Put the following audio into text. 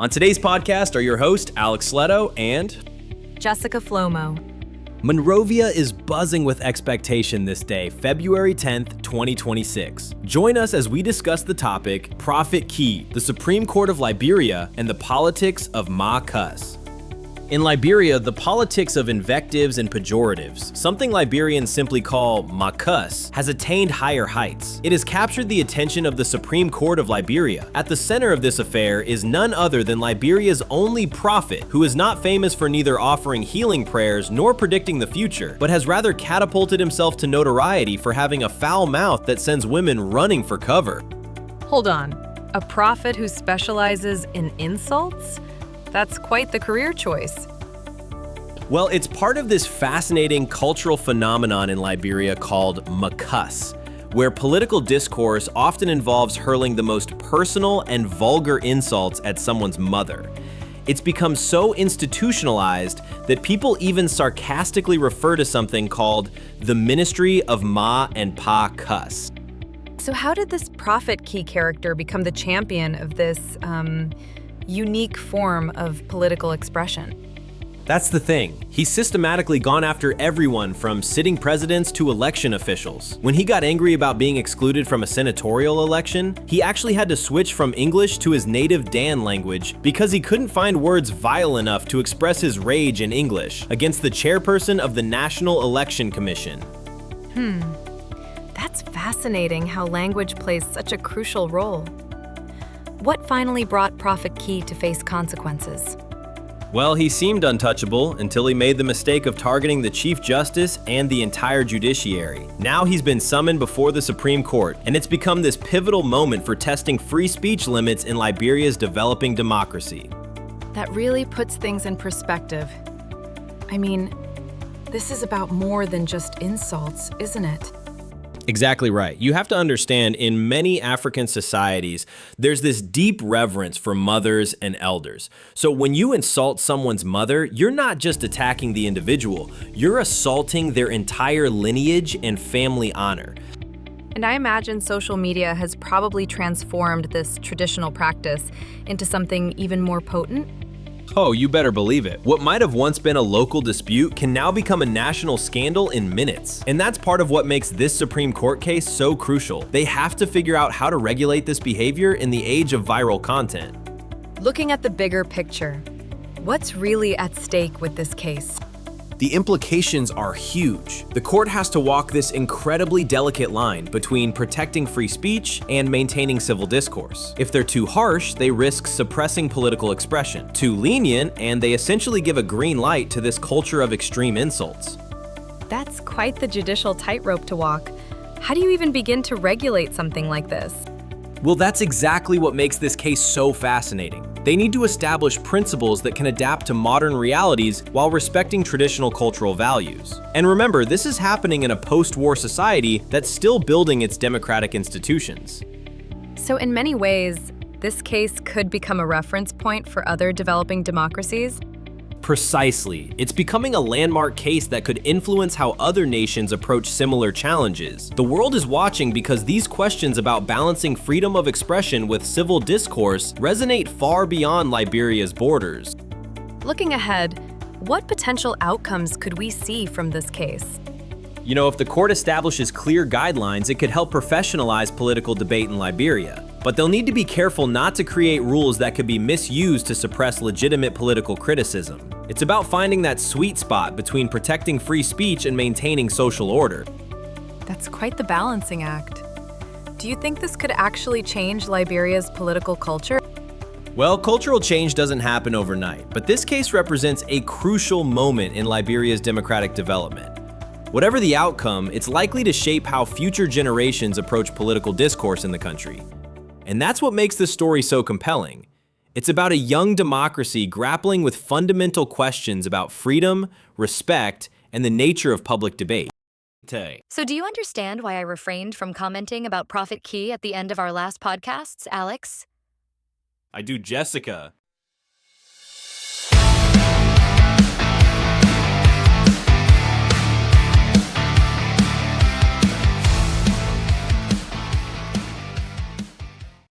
On today's podcast are your host, Alex Leto and Jessica Flomo. Monrovia is buzzing with expectation this day, February 10th, 2026. Join us as we discuss the topic, Prophet Key, the Supreme Court of Liberia, and the politics of Cuss. In Liberia, the politics of invectives and pejoratives, something Liberians simply call Cuss, has attained higher heights. It has captured the attention of the Supreme Court of Liberia. At the center of this affair is none other than Liberia's only prophet, who is not famous for neither offering healing prayers nor predicting the future, but has rather catapulted himself to notoriety for having a foul mouth that sends women running for cover. Hold on, a prophet who specializes in insults? That's quite the career choice. Well, it's part of this fascinating cultural phenomenon in Liberia called Cuss, where political discourse often involves hurling the most personal and vulgar insults at someone's mother. It's become so institutionalized that people even sarcastically refer to something called the Ministry of Ma and Pa Cuss. So how did this Prophet Key character become the champion of this, unique form of political expression? That's the thing. He's systematically gone after everyone from sitting presidents to election officials. When he got angry about being excluded from a senatorial election, he actually had to switch from English to his native Dan language because he couldn't find words vile enough to express his rage in English against the chairperson of the National Election Commission. That's fascinating how language plays such a crucial role. What finally brought Prophet Key to face consequences? Well, he seemed untouchable until he made the mistake of targeting the Chief Justice and the entire judiciary. Now he's been summoned before the Supreme Court, and it's become this pivotal moment for testing free speech limits in Liberia's developing democracy. That really puts things in perspective. I mean, this is about more than just insults, isn't it? Exactly right. You have to understand, in many African societies, there's this deep reverence for mothers and elders. So when you insult someone's mother, you're not just attacking the individual, you're assaulting their entire lineage and family honor. And I imagine social media has probably transformed this traditional practice into something even more potent. Oh, you better believe it. What might have once been a local dispute can now become a national scandal in minutes. And that's part of what makes this Supreme Court case so crucial. They have to figure out how to regulate this behavior in the age of viral content. Looking at the bigger picture, what's really at stake with this case? The implications are huge. The court has to walk this incredibly delicate line between protecting free speech and maintaining civil discourse. If they're too harsh, they risk suppressing political expression. Too lenient, and they essentially give a green light to this culture of extreme insults. That's quite the judicial tightrope to walk. How do you even begin to regulate something like this? Well, that's exactly what makes this case so fascinating. They need to establish principles that can adapt to modern realities while respecting traditional cultural values. And remember, this is happening in a post-war society that's still building its democratic institutions. So in many ways, this case could become a reference point for other developing democracies? Precisely. It's becoming a landmark case that could influence how other nations approach similar challenges. The world is watching because these questions about balancing freedom of expression with civil discourse resonate far beyond Liberia's borders. Looking ahead, what potential outcomes could we see from this case? You know, if the court establishes clear guidelines, it could help professionalize political debate in Liberia. But they'll need to be careful not to create rules that could be misused to suppress legitimate political criticism. It's about finding that sweet spot between protecting free speech and maintaining social order. That's quite the balancing act. Do you think this could actually change Liberia's political culture? Well, cultural change doesn't happen overnight, but this case represents a crucial moment in Liberia's democratic development. Whatever the outcome, it's likely to shape how future generations approach political discourse in the country. And that's what makes this story so compelling. It's about a young democracy grappling with fundamental questions about freedom, respect, and the nature of public debate. So do you understand why I refrained from commenting about Prophet Key at the end of our last podcasts, Alex? I do, Jessica.